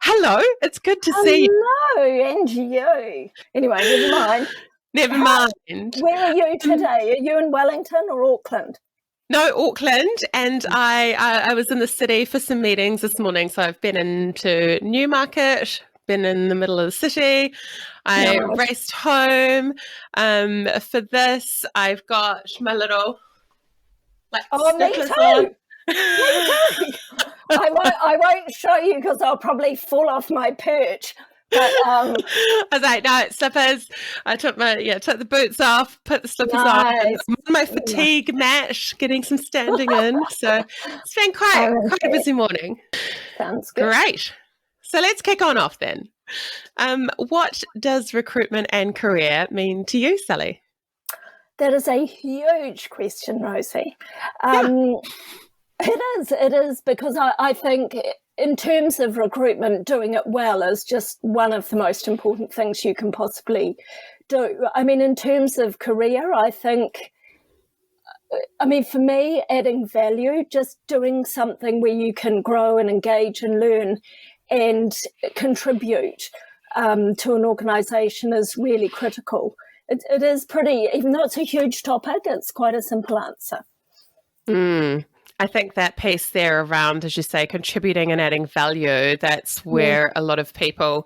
Hello, it's good to see you. Hello, and you. Anyway, never mind. Never mind. Where are you today? Are you in Wellington or Auckland? No, Auckland, and I was in the city for some meetings this morning. So I've been into Newmarket, been in the middle of the city. I raced home for this. I've got my little me too. Me too. I won't show you because I'll probably fall off my perch. But I was like, no, slippers. I took the boots off, put the slippers on. I'm on my fatigue match, getting some standing in. So it's been quite a busy morning. Sounds good. Great. So let's kick on off then. What does recruitment and career mean to you, Sally? That is a huge question, Rosie. It is because I think in terms of recruitment, doing it well is just one of the most important things you can possibly do. I mean, in terms of career, for me, adding value, just doing something where you can grow and engage and learn and contribute to an organisation is really critical. It is pretty, even though it's a huge topic, it's quite a simple answer. I think that piece there around, as you say, contributing and adding value, that's where a lot of people,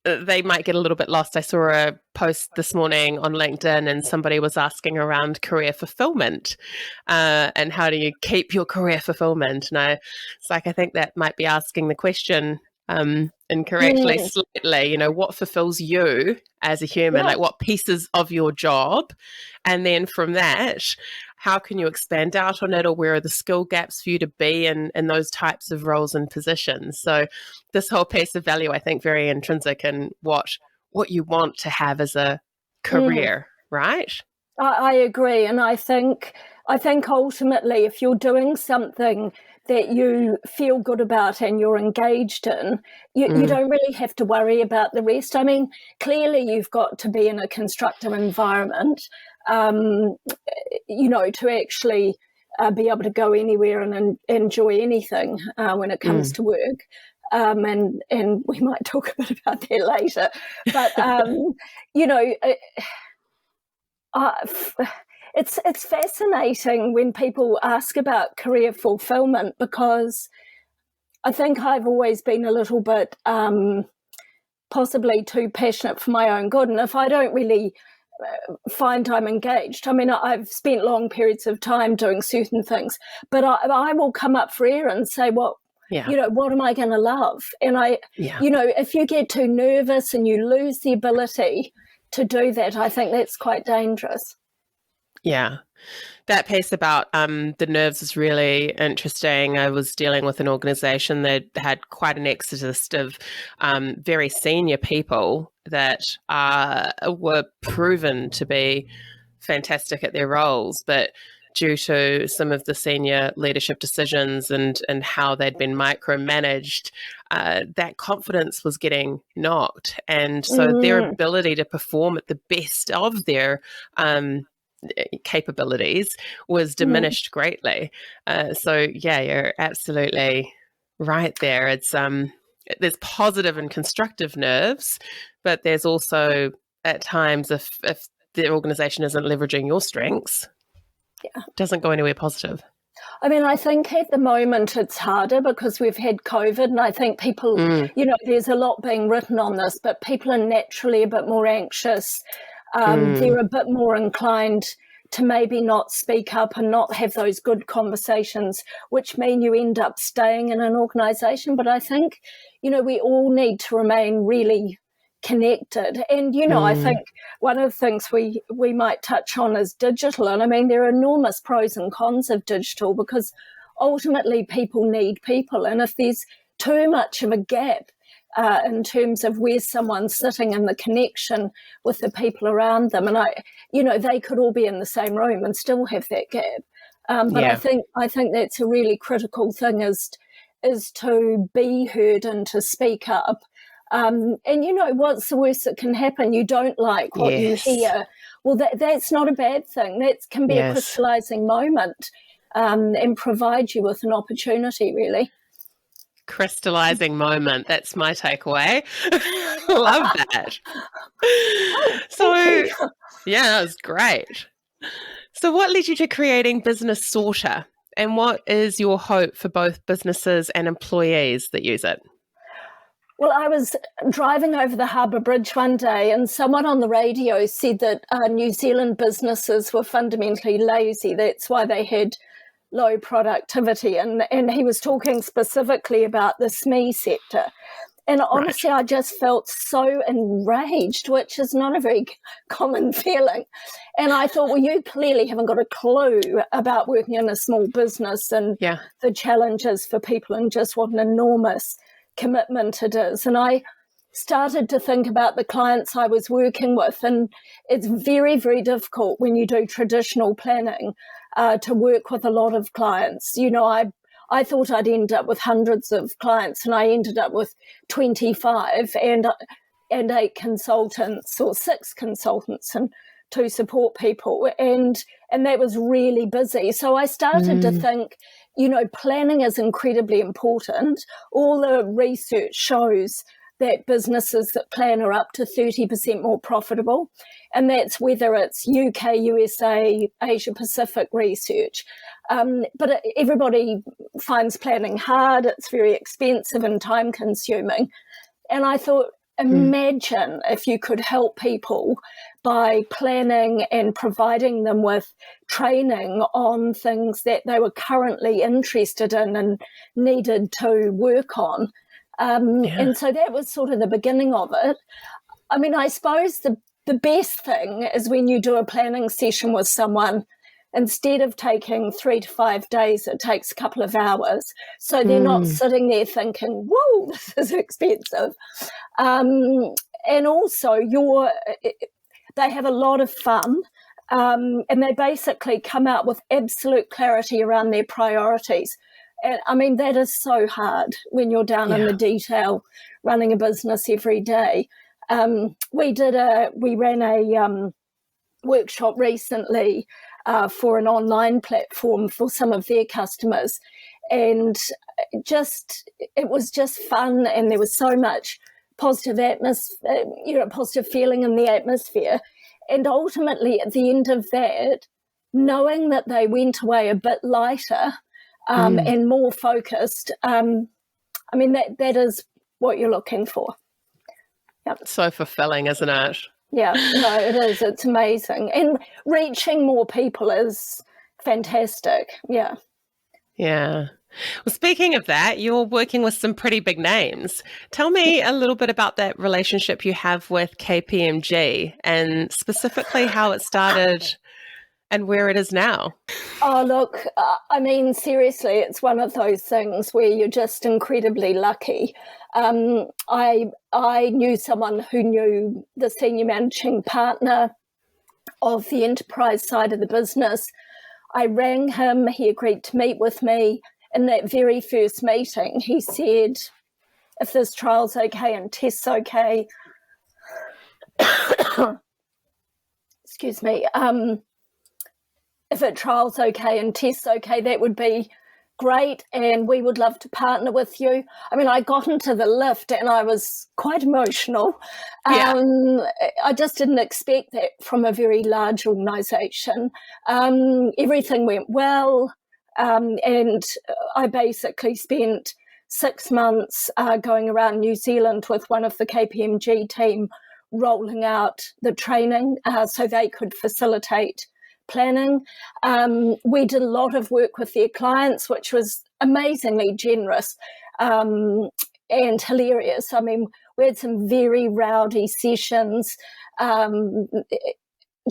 they might get a little bit lost. I saw a post this morning on LinkedIn and somebody was asking around career fulfillment and how do you keep your career fulfillment? And I think that might be asking the question incorrectly slightly, what fulfills you as a human, like what pieces of your job, and then from that, how can you expand out on it, or where are the skill gaps for you to be in those types of roles and positions? So this whole piece of value, I think, very intrinsic in what you want to have as a career, right? I agree, and I think ultimately, if you're doing something that you feel good about and you're engaged in, you don't really have to worry about the rest. I mean, clearly you've got to be in a constructive environment, to actually be able to go anywhere and enjoy anything when it comes to work. And we might talk a bit about that later. But, it's fascinating when people ask about career fulfillment, because I think I've always been a little bit possibly too passionate for my own good. And if I don't really find I'm engaged, I mean, I've spent long periods of time doing certain things, but I will come up for air and say, what am I going to love? And if you get too nervous and you lose the ability to do that, I think that's quite dangerous. Yeah. That piece about the nerves is really interesting. I was dealing with an organisation that had quite an exodus of very senior people that were proven to be fantastic at their roles, but due to some of the senior leadership decisions and how they'd been micromanaged, that confidence was getting knocked. And so their ability to perform at the best of their capabilities was diminished greatly. You're absolutely right there. It's there's positive and constructive nerves, but there's also at times if the organization isn't leveraging your strengths, it doesn't go anywhere positive. I mean, I think at the moment it's harder because we've had COVID, and I think people, there's a lot being written on this, but people are naturally a bit more anxious. They're a bit more inclined to maybe not speak up and not have those good conversations, which mean you end up staying in an organisation. But I think, we all need to remain really connected. And, I think one of the things we might touch on is digital. And I mean, there are enormous pros and cons of digital, because ultimately people need people. And if there's too much of a gap in terms of where someone's sitting and the connection with the people around them, and they could all be in the same room and still have that gap. I think that's a really critical thing is to be heard and to speak up. And what's the worst that can happen? You don't like what you hear. Well, that's not a bad thing. That can be a crystallizing moment and provide you with an opportunity, really. crystallizing moment. That's my takeaway. Love that. So, yeah, that was great. So what led you to creating Business Sorter? And what is your hope for both businesses and employees that use it? Well, I was driving over the Harbour Bridge one day and someone on the radio said that New Zealand businesses were fundamentally lazy. That's why they had low productivity. And he was talking specifically about the SME sector. And honestly, I just felt so enraged, which is not a very common feeling. And I thought, well, you clearly haven't got a clue about working in a small business and the challenges for people and just what an enormous commitment it is. And I started to think about the clients I was working with, and it's very, very difficult when you do traditional planning to work with a lot of clients. You know, I thought I'd end up with hundreds of clients, and I ended up with 25 and 8 consultants or 6 consultants and 2 support people, and that was really busy. So I started to think, you know, planning is incredibly important. All the research shows that businesses that plan are up to 30% more profitable, and that's whether it's UK, USA, Asia Pacific research. But everybody finds planning hard, it's very expensive and time consuming. And I thought, imagine if you could help people by planning and providing them with training on things that they were currently interested in and needed to work on. And so that was sort of the beginning of it. I mean, I suppose the best thing is when you do a planning session with someone, instead of taking 3 to 5 days, it takes a couple of hours. So they're not sitting there thinking, whoa, this is expensive. And also they have a lot of fun, and they basically come out with absolute clarity around their priorities. And I mean, that is so hard when you're down in the detail running a business every day. We ran a workshop recently for an online platform for some of their customers, and it was just fun, and there was so much positive atmosphere, positive feeling in the atmosphere. And ultimately, at the end of that, knowing that they went away a bit lighter and more focused, I mean, that is what you're looking for. Yep. So fulfilling, isn't it? Yeah, no, it is. It's amazing. And reaching more people is fantastic. Yeah. Yeah. Well, speaking of that, you're working with some pretty big names. Tell me a little bit about that relationship you have with KPMG and specifically how it started and where it is now. Oh, look, I mean, seriously, it's one of those things where you're just incredibly lucky. I knew someone who knew the senior managing partner of the enterprise side of the business. I rang him, he agreed to meet with me. In that very first meeting, he said, if this trial's okay and test's okay, excuse me, if a trial's okay and test's okay, that would be great, and we would love to partner with you. I mean, I got into the lift and I was quite emotional. I just didn't expect that from a very large organisation. Everything went well, and I basically spent 6 months going around New Zealand with one of the KPMG team, rolling out the training so they could facilitate planning. We did a lot of work with their clients, which was amazingly generous and hilarious. I mean, we had some very rowdy sessions.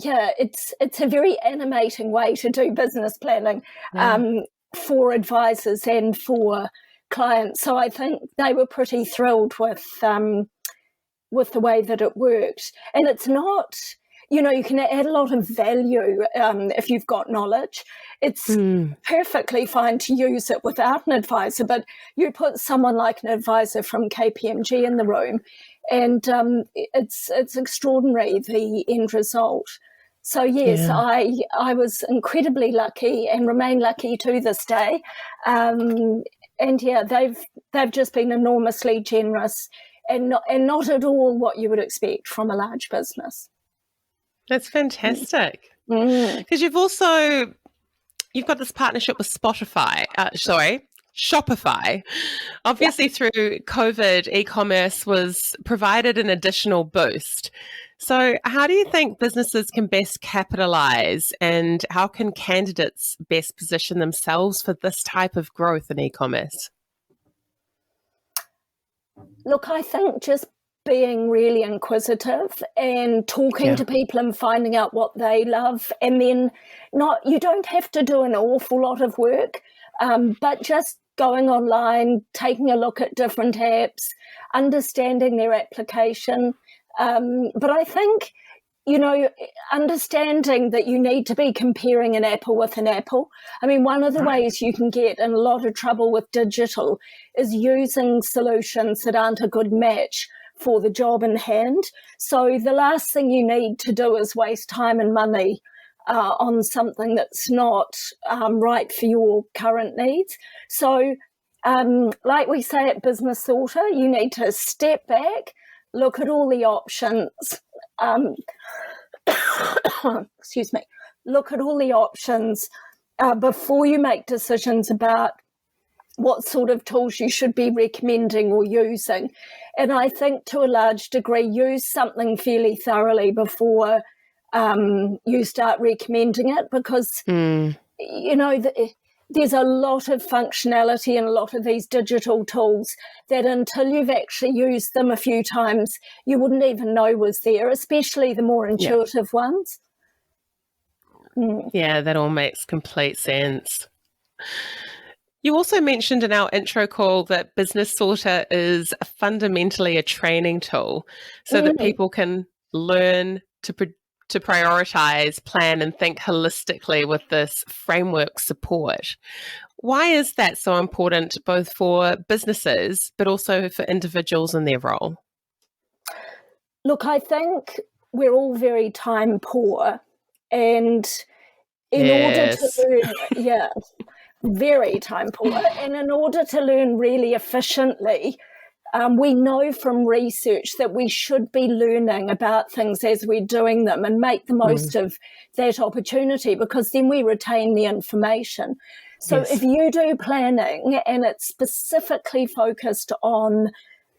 It's a very animating way to do business planning for advisors and for clients. So I think they were pretty thrilled with the way that it worked. And it's not, you can add a lot of value if you've got knowledge. It's perfectly fine to use it without an advisor, but you put someone like an advisor from KPMG in the room, and it's extraordinary, the end result. So yes, I was incredibly lucky and remain lucky to this day. And yeah, they've just been enormously generous, and not at all what you would expect from a large business. That's fantastic. Because you've got this partnership with Shopify. Obviously, through COVID, e-commerce was provided an additional boost. So how do you think businesses can best capitalize, and how can candidates best position themselves for this type of growth in e-commerce? Look, I think just being really inquisitive and talking to people and finding out what they love, and then you don't have to do an awful lot of work, but just going online, taking a look at different apps, understanding their application. But I think, understanding that you need to be comparing an apple with an apple. I mean, one of the ways you can get in a lot of trouble with digital is using solutions that aren't a good match for the job in hand. So the last thing you need to do is waste time and money on something that's not right for your current needs. So like we say at Business Sorter, you need to step back, look at all the options, excuse me, look at all the options before you make decisions about what sort of tools you should be recommending or using. And I think to a large degree, use something fairly thoroughly before you start recommending it, because, there's a lot of functionality in a lot of these digital tools that until you've actually used them a few times, you wouldn't even know was there, especially the more intuitive ones. Yeah, that all makes complete sense. You also mentioned in our intro call that Business Sorter is fundamentally a training tool so that people can learn to prioritize, plan, and think holistically with this framework support. Why is that so important, both for businesses, but also for individuals in their role? Look, I think we're all very time poor, and in order to learn, very time poor, and in order to learn really efficiently, we know from research that we should be learning about things as we're doing them and make the most of that opportunity, because then we retain the information. So if you do planning and it's specifically focused on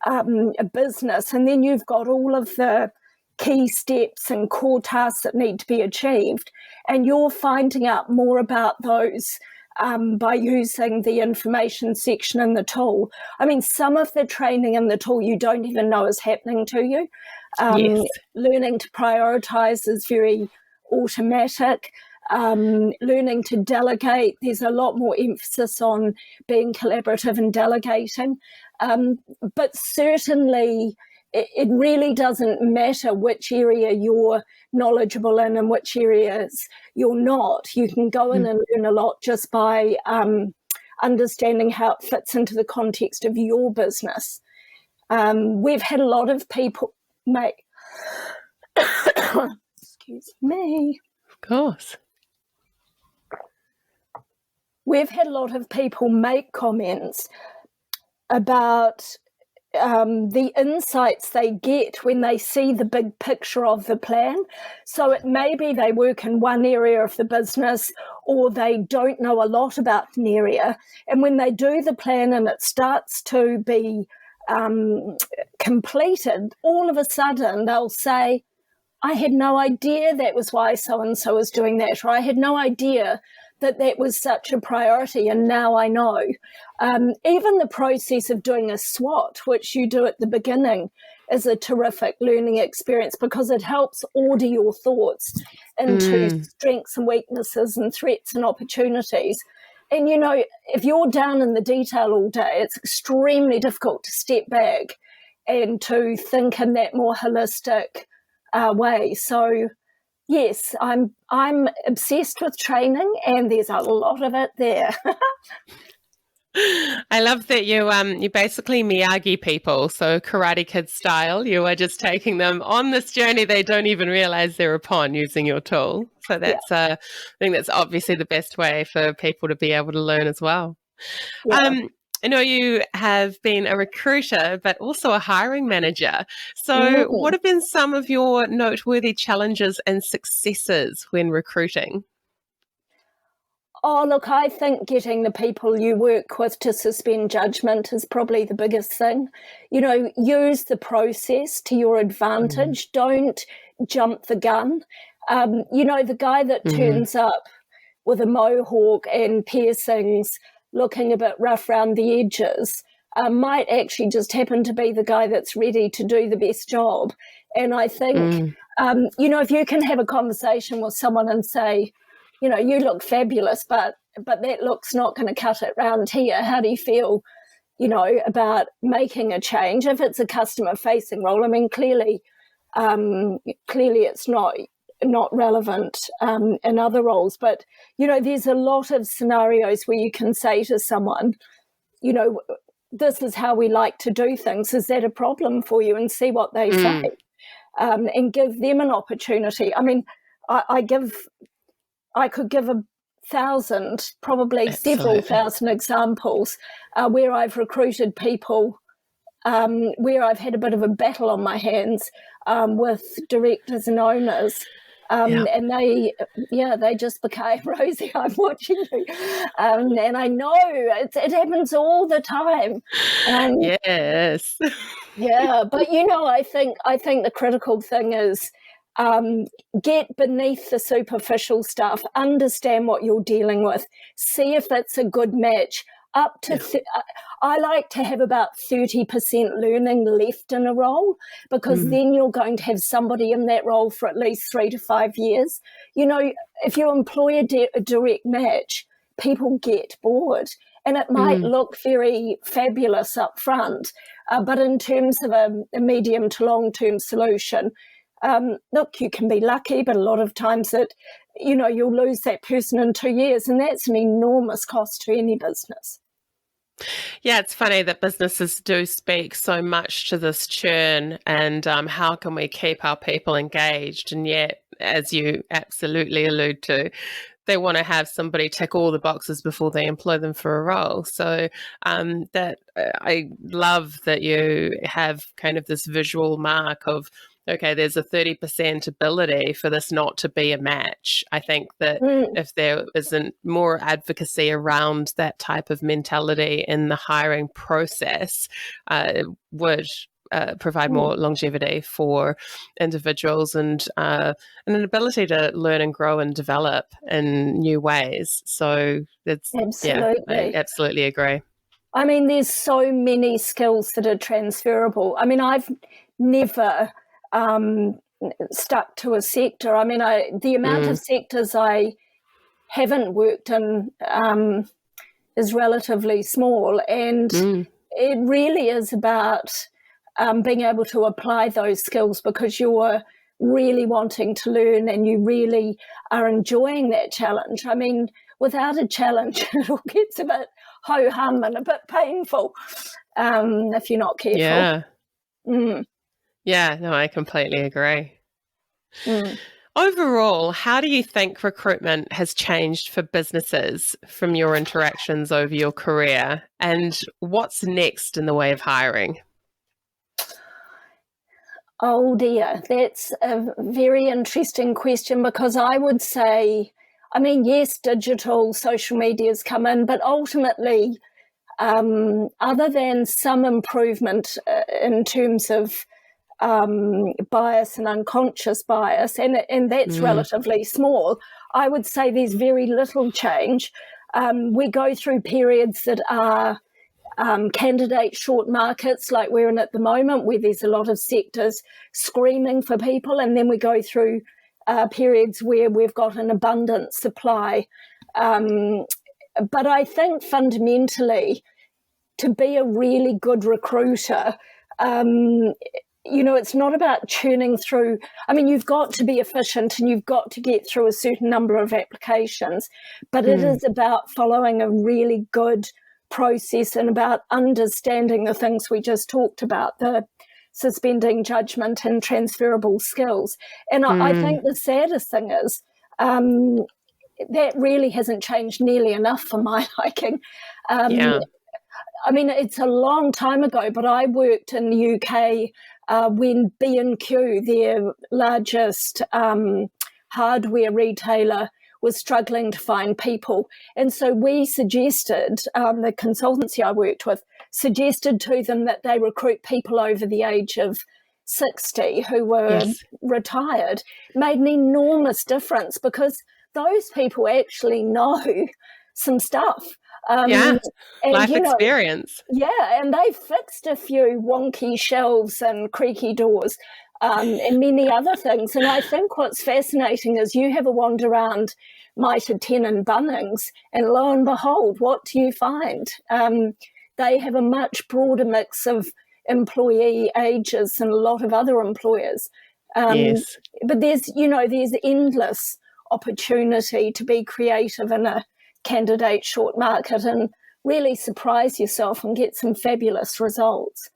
a business, and then you've got all of the key steps and core tasks that need to be achieved, and you're finding out more about those by using the information section in the tool. I mean, some of the training in the tool you don't even know is happening to you. Learning to prioritize is very automatic. Learning to delegate, there's a lot more emphasis on being collaborative and delegating. But certainly it really doesn't matter which area you're knowledgeable in and which areas you're not. You can go in and learn a lot just by understanding how it fits into the context of your business. We've had a lot of people make excuse me. Of course. We've had a lot of people make comments about the insights they get when they see the big picture of the plan. So it may be they work in one area of the business, or they don't know a lot about an area. And when they do the plan and it starts to be completed, all of a sudden they'll say, I had no idea that was why so-and-so was doing that, or I had no idea that was such a priority, and now I know. Even the process of doing a SWOT, which you do at the beginning, is a terrific learning experience, because it helps order your thoughts into strengths and weaknesses and threats and opportunities. And, if you're down in the detail all day, it's extremely difficult to step back and to think in that more holistic way. So, yes, I'm obsessed with training, and there's a lot of it there. I love that you basically Miyagi people, so Karate Kid style. You are just taking them on this journey they don't even realize they're upon using your tool. So that's I think that's obviously the best way for people to be able to learn as well. I know you have been a recruiter, but also a hiring manager. So what have been some of your noteworthy challenges and successes when recruiting? Oh, look, I think getting the people you work with to suspend judgment is probably the biggest thing. Use the process to your advantage. Don't jump the gun. The guy that turns up with a mohawk and piercings, looking a bit rough around the edges, might actually just happen to be the guy that's ready to do the best job. And I think, if you can have a conversation with someone and say, you look fabulous, but that look's not going to cut it round here. How do you feel, about making a change? If it's a customer-facing role, I mean, clearly it's not relevant in other roles. But, there's a lot of scenarios where you can say to someone, this is how we like to do things. Is that a problem for you? And see what they say, and give them an opportunity. I mean, I could give 1,000, probably several thousand examples where I've recruited people, where I've had a bit of a battle on my hands with directors and owners. And they just became, Rosie, I'm watching you. And I know it happens all the time. Yes. Yeah, but I think the critical thing is get beneath the superficial stuff, understand what you're dealing with, see if it's a good match. Up to I like to have about 30% learning left in a role, because then you're going to have somebody in that role for at least 3 to 5 years. If you employ a direct match, people get bored, and it might look very fabulous up front, but in terms of a medium to long-term solution, look, you can be lucky, but a lot of times you'll lose that person in 2 years, and that's an enormous cost to any business. Yeah, it's funny that businesses do speak so much to this churn and how can we keep our people engaged, and yet, as you absolutely allude to, they want to have somebody tick all the boxes before they employ them for a role. So I love that you have kind of this visual mark of, okay, there's a 30% ability for this not to be a match. I think that if there isn't more advocacy around that type of mentality in the hiring process, it would provide more longevity for individuals and an ability to learn and grow and develop in new ways. So it's absolutely. Yeah, I absolutely agree. I mean, there's so many skills that are transferable. I mean, I've never stuck to a sector. I mean, the amount of sectors I haven't worked in is relatively small, and it really is about being able to apply those skills because you're really wanting to learn and you really are enjoying that challenge. I mean, without a challenge, it all gets a bit ho-hum and a bit painful if you're not careful. Yeah. Yeah, no, I completely agree. Overall, how do you think recruitment has changed for businesses from your interactions over your career? And what's next in the way of hiring? Oh dear, that's a very interesting question, because I would say, I mean, yes, digital, social media's come in, but ultimately, other than some improvement in terms of bias and unconscious bias, and that's relatively small, I would say there's very little change. We go through periods that are candidate short markets like we're in at the moment, where there's a lot of sectors screaming for people, and then we go through periods where we've got an abundant supply. But I think fundamentally, to be a really good recruiter, it's not about churning through. I mean, you've got to be efficient and you've got to get through a certain number of applications, but it is about following a really good process and about understanding the things we just talked about, the suspending judgment and transferable skills. And I think the saddest thing is that really hasn't changed nearly enough for my liking. I mean, it's a long time ago, but I worked in the UK when B&Q, their largest hardware retailer, was struggling to find people. And so we suggested, the consultancy I worked with, suggested to them that they recruit people over the age of 60 who were retired. Made an enormous difference because those people actually know some stuff. Yeah, and, life experience. And they fixed a few wonky shelves and creaky doors and many other things. And I think what's fascinating is you have a wander around Mitre 10 and Bunnings, and lo and behold, what do you find? They have a much broader mix of employee ages than a lot of other employers. But there's endless opportunity to be creative in a candidate short market and really surprise yourself and get some fabulous results.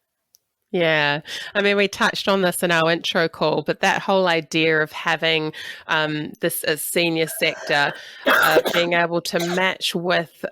Yeah, I mean, we touched on this in our intro call, but that whole idea of having this as senior sector, being able to match with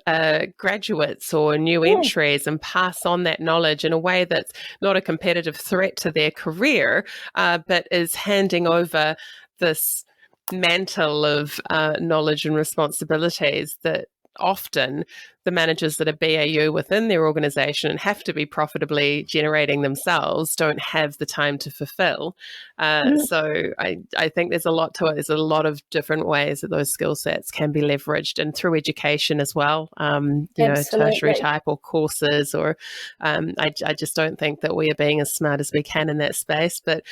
graduates or new entries and pass on that knowledge in a way that's not a competitive threat to their career, but is handing over this mantle of knowledge and responsibilities that often the managers that are BAU within their organisation and have to be profitably generating themselves don't have the time to fulfill. So I think there's a lot to it. There's a lot of different ways that those skill sets can be leveraged, and through education as well, tertiary type or courses, or I just don't think that we are being as smart as we can in that space, but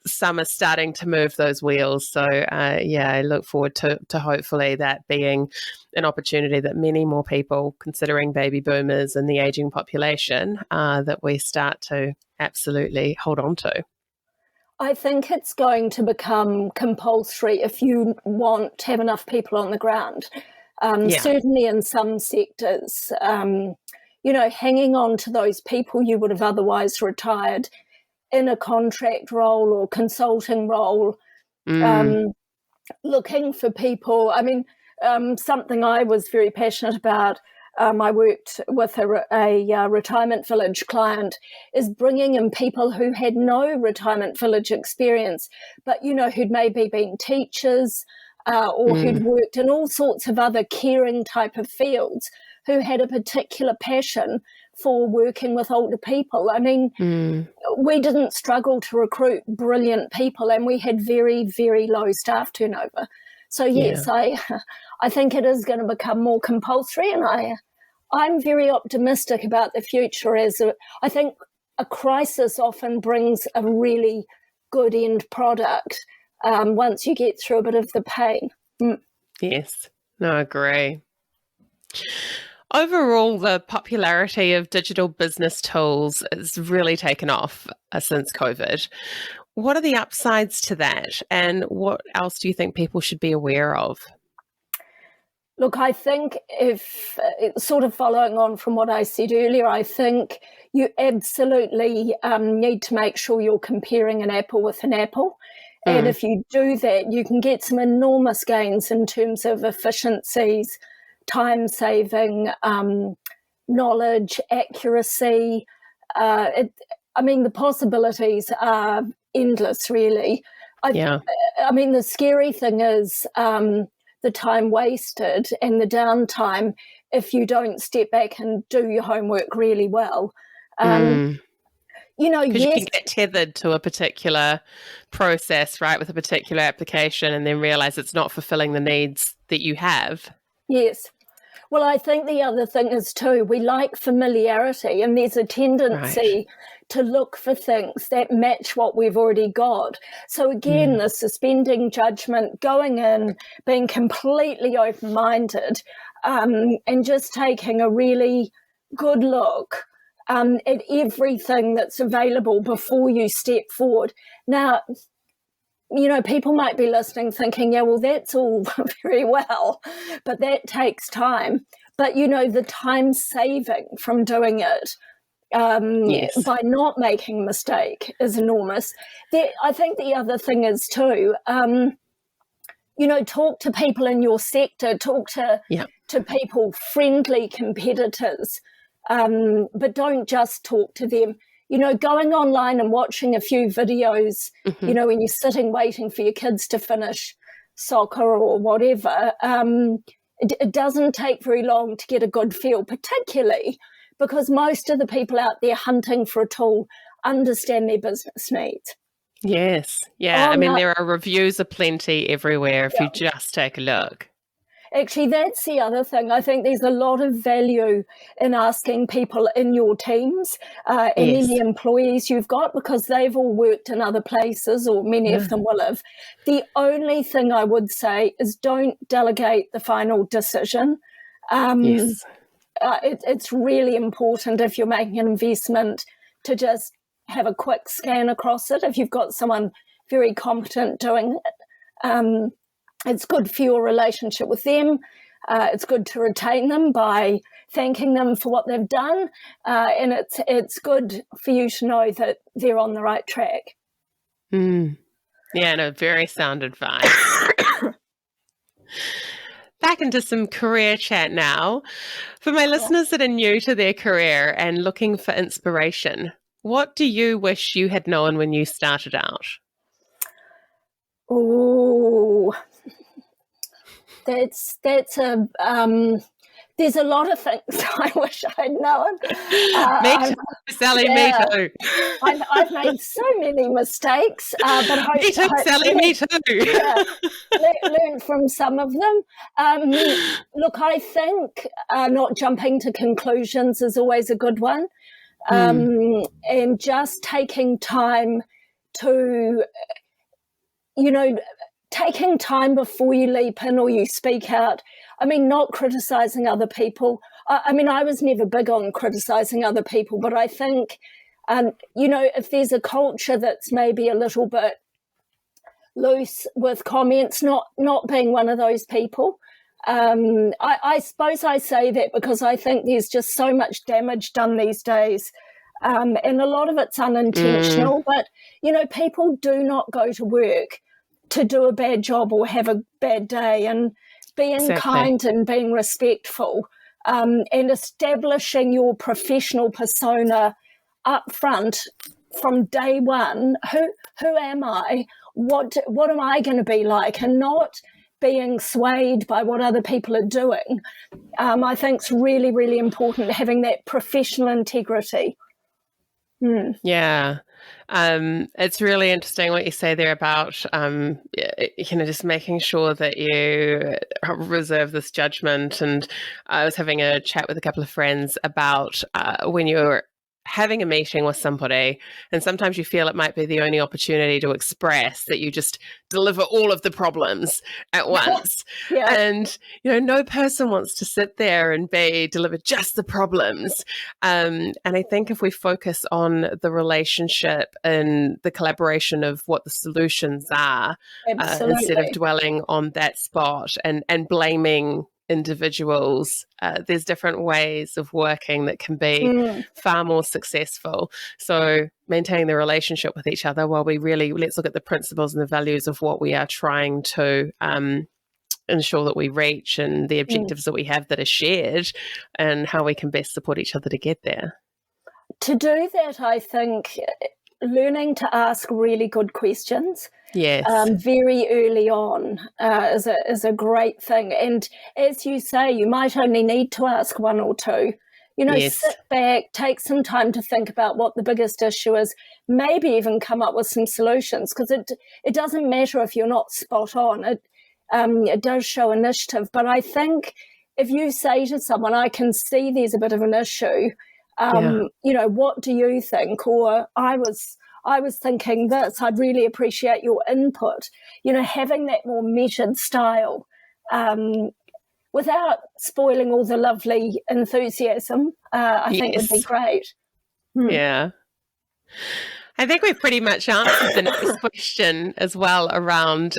some are starting to move those wheels. So I look forward to hopefully that being an opportunity that many more people, considering baby boomers and the aging population, that we start to absolutely hold on to. I think it's going to become compulsory if you want to have enough people on the ground. Certainly in some sectors, hanging on to those people you would have otherwise retired in a contract role or consulting role, looking for people. I mean, something I was very passionate about, I worked with a retirement village client, is bringing in people who had no retirement village experience, but, who'd maybe been teachers or who'd worked in all sorts of other caring type of fields, who had a particular passion for working with older people. I mean, we didn't struggle to recruit brilliant people, and we had very, very low staff turnover. So yes, I think it is going to become more compulsory, and I'm very optimistic about the future. I think a crisis often brings a really good end product once you get through a bit of the pain. Yes, no, I agree. Overall, the popularity of digital business tools has really taken off since COVID. What are the upsides to that, and what else do you think people should be aware of? Look, I think if sort of following on from what I said earlier, I think you absolutely need to make sure you're comparing an apple with an apple. And if you do that, you can get some enormous gains in terms of efficiencies, time saving, knowledge, accuracy. The possibilities are endless, really. I mean, the scary thing is the time wasted and the downtime if you don't step back and do your homework really well. Because you can get tethered to a particular process, right, with a particular application, and then realize it's not fulfilling the needs that you have. Yes. Well, I think the other thing is too, we like familiarity, and there's a tendency to look for things that match what we've already got. So again, the suspending judgment, going in, being completely open-minded, and just taking a really good look at everything that's available before you step forward. Now, people might be listening thinking, yeah, well, that's all very well, but that takes time. But, the time saving from doing it by not making a mistake is enormous. I think the other thing is too, talk to people in your sector, talk to people, friendly competitors, but don't just talk to them. Going online and watching a few videos, Mm-hmm. when you're sitting waiting for your kids to finish soccer or whatever, it doesn't take very long to get a good feel, particularly because most of the people out there hunting for a tool understand their business needs. Yes. Yeah. I mean, there are reviews aplenty everywhere if you just take a look. Actually, that's the other thing. I think there's a lot of value in asking people in your teams and any employees you've got, because they've all worked in other places, or many of them will have. The only thing I would say is don't delegate the final decision. It's really important, if you're making an investment, to just have a quick scan across it. If you've got someone very competent doing it, it's good for your relationship with them. It's good to retain them by thanking them for what they've done. And it's good for you to know that they're on the right track. Yeah, no, very sound advice. Back into some career chat now. For my listeners that are new to their career and looking for inspiration, what do you wish you had known when you started out? Oh, that's a there's a lot of things I wish I'd known. Me too, Sally. Me too. I've made so many mistakes, but me too, Sally. Me too. Learn from some of them. Look, I think not jumping to conclusions is always a good one, and just taking time to, taking time before you leap in or you speak out. I mean, not criticizing other people. I was never big on criticizing other people, but I think, if there's a culture that's maybe a little bit loose with comments, not being one of those people. I suppose I say that because I think there's just so much damage done these days. And a lot of it's unintentional, but, people do not go to work to do a bad job or have a bad day, and being kind and being respectful, and establishing your professional persona up front from day one. Who am I? What am I going to be like? And not being swayed by what other people are doing. I think it's really, really important, having that professional integrity. Yeah. It's really interesting what you say there about, just making sure that you reserve this judgment. And I was having a chat with a couple of friends about when you're having a meeting with somebody, and sometimes you feel it might be the only opportunity to express that you just deliver all of the problems at once. And, no person wants to sit there and deliver just the problems. And I think if we focus on the relationship and the collaboration of what the solutions are, instead of dwelling on that spot and blaming individuals, there's different ways of working that can be far more successful. So maintaining the relationship with each other while we really, let's look at the principles and the values of what we are trying to ensure that we reach, and the objectives that we have that are shared, and how we can best support each other to get there. To do that, I think learning to ask really good questions very early on is a great thing. And as you say, you might only need to ask one or two. Sit back, take some time to think about what the biggest issue is, maybe even come up with some solutions, because it doesn't matter if you're not spot on. It does show initiative. But I think if you say to someone, I can see there's a bit of an issue, what do you think? Or I was thinking this, I'd really appreciate your input. Having that more measured style, without spoiling all the lovely enthusiasm, I think would be great. Yeah. I think we've pretty much answered the next question as well around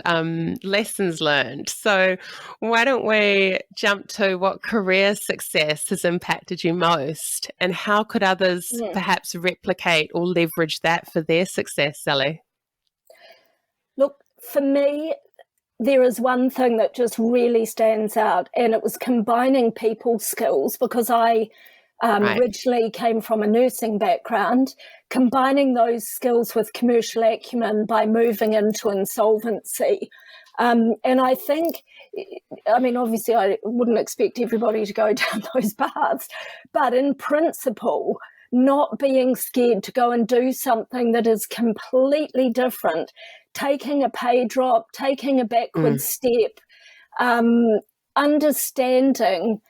lessons learned. So why don't we jump to what career success has impacted you most, and how could others perhaps replicate or leverage that for their success, Sally? Look, for me, there is one thing that just really stands out, and it was combining people skills, because I Right. Originally came from a nursing background, combining those skills with commercial acumen by moving into insolvency. And I think, I mean, obviously I wouldn't expect everybody to go down those paths, but in principle, not being scared to go and do something that is completely different, taking a pay drop, taking a backward step, understanding,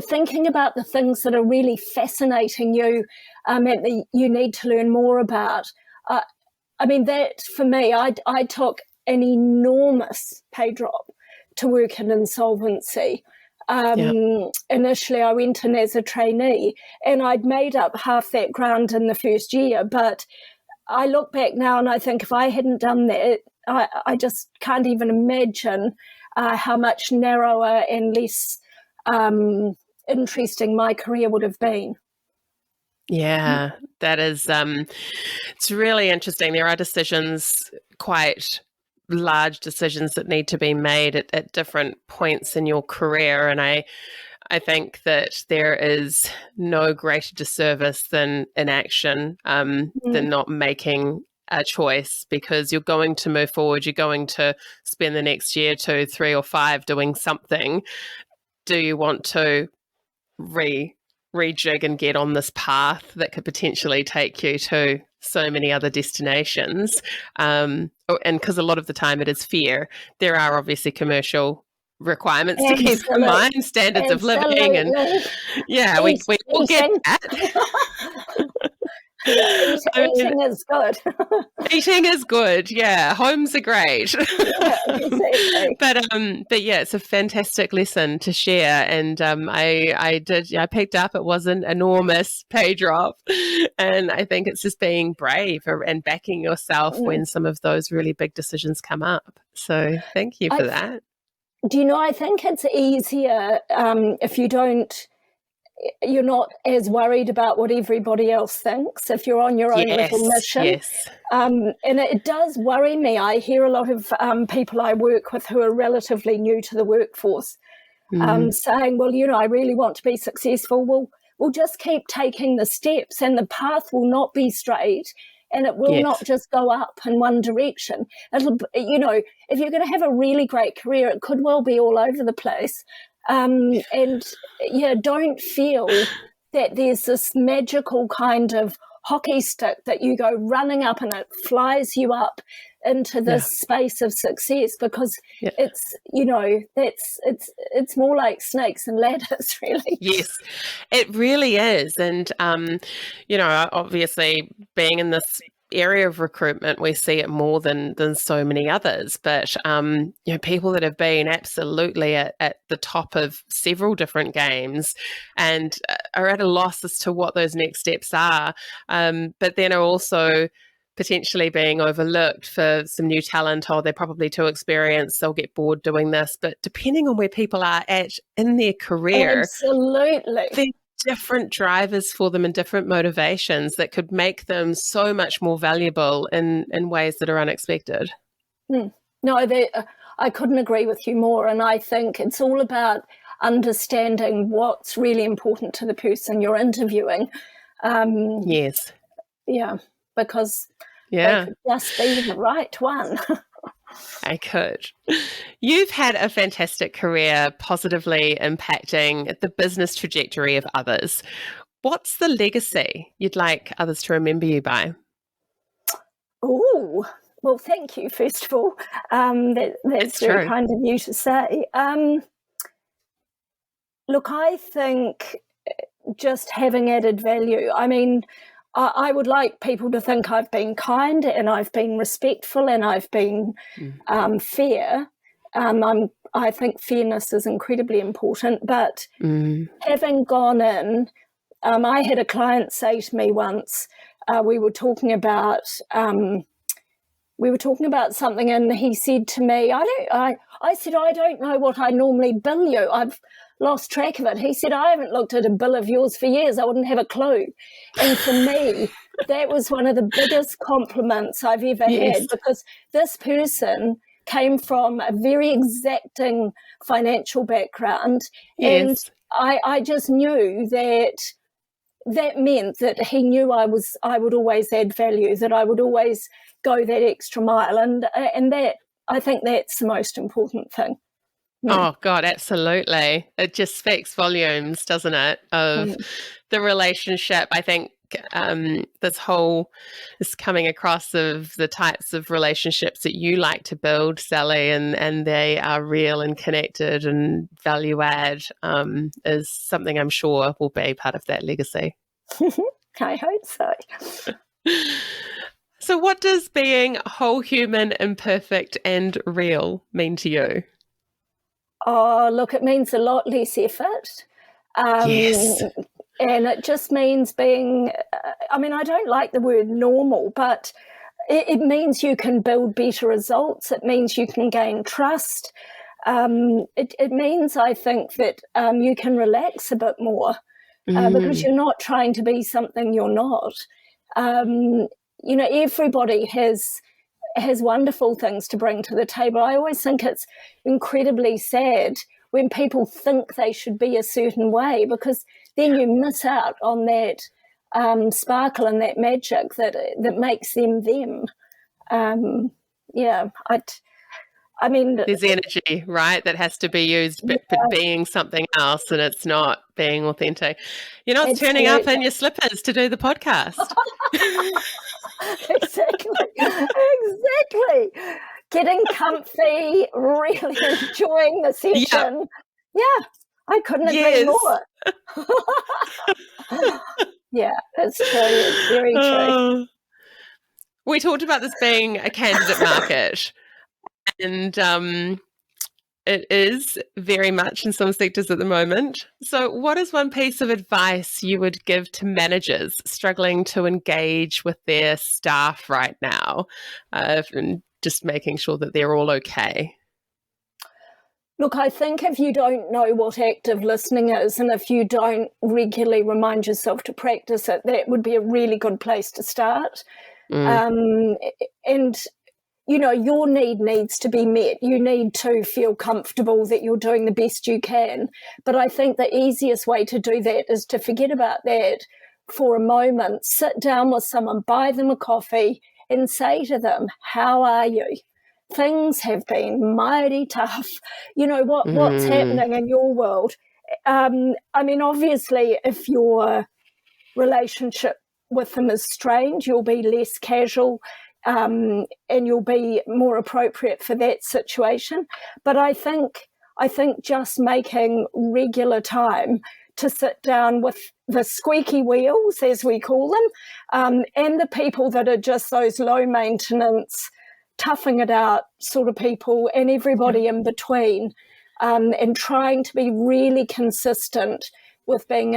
thinking about the things that are really fascinating you and that you need to learn more about. I mean, that for me, I took an enormous pay drop to work in insolvency. Initially, I went in as a trainee and I'd made up half that ground in the first year. But I look back now and I think if I hadn't done that, I just can't even imagine how much narrower and less interesting my career would have been. Yeah, that is, it's really interesting. There are decisions, quite large decisions that need to be made at different points in your career. And I think that there is no greater disservice than inaction, than not making a choice, because you're going to move forward. You're going to spend the next year, 2, 3, or 5 doing something. Do you want to rejig and get on this path that could potentially take you to so many other destinations? And because a lot of the time it is fear. There are obviously commercial requirements to keep in mind, standards of living, and we all get that. Eating is good. Eating is good, yeah. Homes are great. Yeah, exactly. But yeah, it's a fantastic lesson to share. And I picked up, it was an enormous pay drop. And I think it's just being brave and backing yourself when some of those really big decisions come up. So thank you for that. Do you know, I think it's easier if you're not as worried about what everybody else thinks, if you're on your own little mission. Yes. And it does worry me. I hear a lot of people I work with who are relatively new to the workforce saying, well, I really want to be successful. We'll just keep taking the steps and the path will not be straight. And it will not just go up in one direction. It'll, if you're going to have a really great career, it could well be all over the place. And don't feel that there's this magical kind of hockey stick that you go running up and it flies you up into this space of success, because it's more like snakes and ladders, really. Yes, it really is. And obviously being in this area of recruitment, we see it more than so many others. But people that have been absolutely at the top of several different games and are at a loss as to what those next steps are, but then are also potentially being overlooked for some new talent. Or they're probably too experienced, they'll get bored doing this. But depending on where people are at in their career, absolutely, different drivers for them and different motivations that could make them so much more valuable in ways that are unexpected. No, I couldn't agree with you more. And I think it's all about understanding what's really important to the person you're interviewing. Yes. Yeah, because they could just be the right one. I could. You've had a fantastic career, positively impacting the business trajectory of others. What's the legacy you'd like others to remember you by? Oh, well, thank you, first of all. That's very kind of you to say. Look, I think just having added value. I mean, I would like people to think I've been kind and I've been respectful and I've been fair. I think fairness is incredibly important, but having gone in, I had a client say to me once, we were talking about something, and he said to me, I said, I don't know what I normally bill you. I've lost track of it. He said, I haven't looked at a bill of yours for years. I wouldn't have a clue. And for me, that was one of the biggest compliments I've ever had, because this person came from a very exacting financial background. And I just knew that that meant that he knew I would always add value, that I would always go that extra mile, and that, I think that's the most important thing. Oh God, absolutely. It just speaks volumes, doesn't it, of the relationship. I think this coming across of the types of relationships that you like to build, Sally, and they are real and connected and value add, is something I'm sure will be part of that legacy. I hope so. So what does being whole human, imperfect and real mean to you? Oh, look, it means a lot less effort. Yes. And it just means being, I don't like the word normal, but it means you can build better results. It means you can gain trust. It means, I think, that you can relax a bit more because you're not trying to be something you're not. Everybody has wonderful things to bring to the table. I always think it's incredibly sad when people think they should be a certain way, because then you miss out on that sparkle and that magic that makes them them. There's energy, right, that has to be used, but being something else, and it's not being authentic. You're not turning up in your slippers to do the podcast. Exactly. Getting comfy, really enjoying the session. Yeah, I couldn't agree more. Yeah, it's true. It's very true. We talked about this being a candidate market, and it is very much in some sectors at the moment. So what is one piece of advice you would give to managers struggling to engage with their staff right now, and just making sure that they're all okay? Look, I think if you don't know what active listening is, and if you don't regularly remind yourself to practice it, that would be a really good place to start. And your need needs to be met. You need to feel comfortable that you're doing the best you can. But I think the easiest way to do that is to forget about that for a moment, sit down with someone, buy them a coffee and say to them, how are you? Things have been mighty tough. What's happening in your world? Obviously, if your relationship with them is strained, you'll be less casual, and you'll be more appropriate for that situation. But I think just making regular time to sit down with the squeaky wheels, as we call them, and the people that are just those low maintenance, toughing it out sort of people, and everybody in between, and trying to be really consistent with being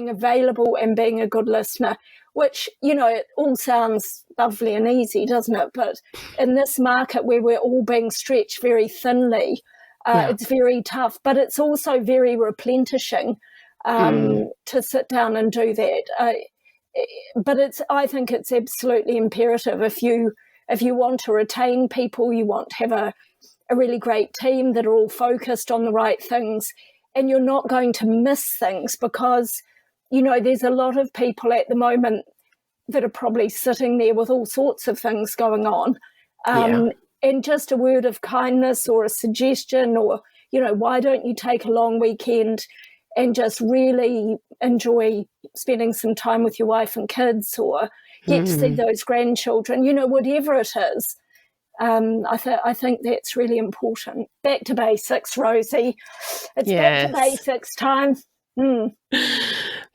available and being a good listener, which, it all sounds lovely and easy, doesn't it? But in this market where we're all being stretched very thinly, it's very tough, but it's also very replenishing to sit down and do that. But I think it's absolutely imperative if you want to retain people, you want to have a really great team that are all focused on the right things, and you're not going to miss things because, there's a lot of people at the moment that are probably sitting there with all sorts of things going on. And just a word of kindness or a suggestion, or, why don't you take a long weekend and just really enjoy spending some time with your wife and kids, or get to see those grandchildren, whatever it is. I think that's really important. Back to basics, Rosie. It's back to basics time.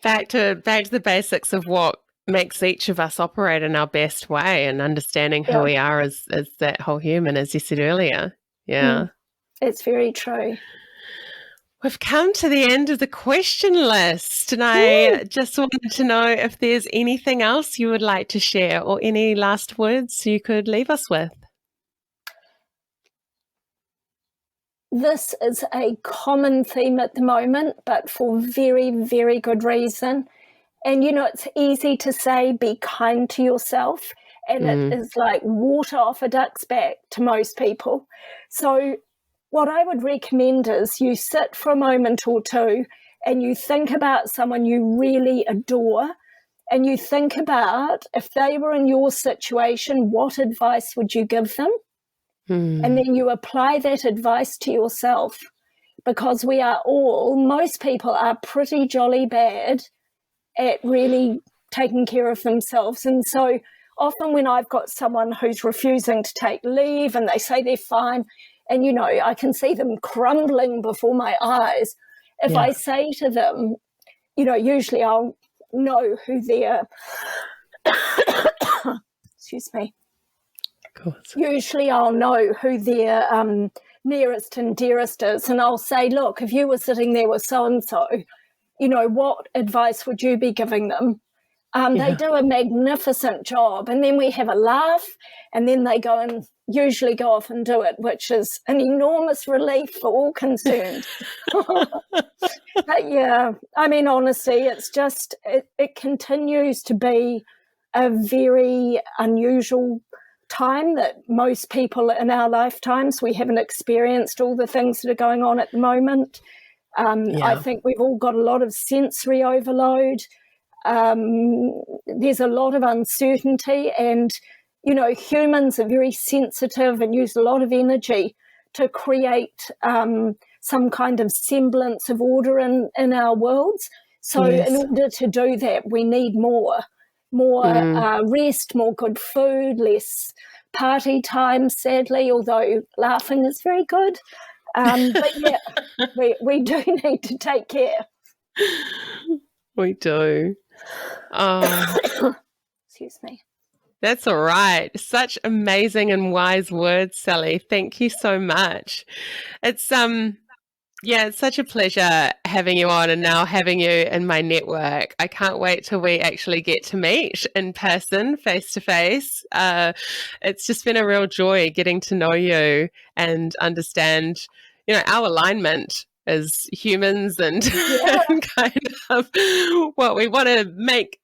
Back to the basics of what makes each of us operate in our best way, and understanding who we are as that whole human, as you said earlier. It's very true. We've come to the end of the question list, and I just wanted to know if there's anything else you would like to share, or any last words you could leave us with. This is a common theme at the moment, but for very, very good reason. And, it's easy to say, be kind to yourself, and it is like water off a duck's back to most people. So what I would recommend is you sit for a moment or two and you think about someone you really adore, and you think about if they were in your situation, what advice would you give them? And then you apply that advice to yourself, because most people are pretty jolly bad at really taking care of themselves. And so often when I've got someone who's refusing to take leave and they say they're fine, and, you know, I can see them crumbling before my eyes, if I say to them, you know, usually I'll know who their, excuse me, usually I'll know who their nearest and dearest is, and I'll say, look, if you were sitting there with so-and-so, you know, what advice would you be giving them? They do a magnificent job, and then we have a laugh, and then they usually go off and do it, which is an enormous relief for all concerned. But yeah, I mean, honestly, it's just, it continues to be a very unusual time that most people in our lifetimes, we haven't experienced all the things that are going on at the moment. I think we've all got a lot of sensory overload. There's a lot of uncertainty, and, you know, humans are very sensitive and use a lot of energy to create some kind of semblance of order in our worlds. So in order to do that, we need more rest, more good food, less party time, sadly, although laughing is very good. But yeah, we do need to take care. We do. Oh. Excuse me. That's all right. Such amazing and wise words, Sally. Thank you so much. It's it's such a pleasure having you on and now having you in my network. I can't wait till we actually get to meet in person, face to face. It's just been a real joy getting to know you and understand, you know, our alignment as humans and, and kind of what we want to make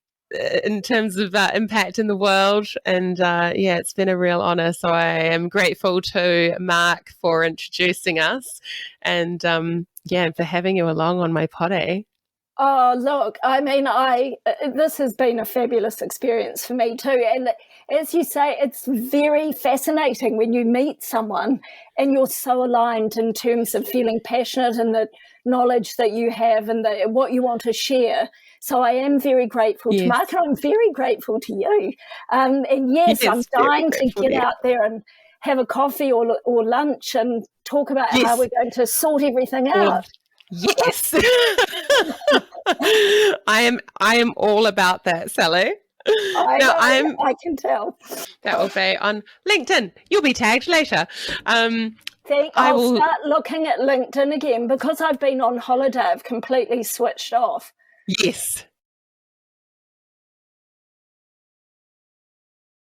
in terms of impact in the world. And it's been a real honor. So I am grateful to Mark for introducing us and for having you along on my potty. Oh, look, I mean, this has been a fabulous experience for me too. And as you say, it's very fascinating when you meet someone and you're so aligned in terms of feeling passionate and the knowledge that you have and what you want to share. So I am very grateful to Mark, and I'm very grateful to you. And yes, I'm dying to get out there and have a coffee or lunch and talk about how we're going to sort everything out. Yes. I am all about that, Sally. I can tell. That will be on LinkedIn. You'll be tagged later. I'll start looking at LinkedIn again because I've been on holiday. I've completely switched off. Yes.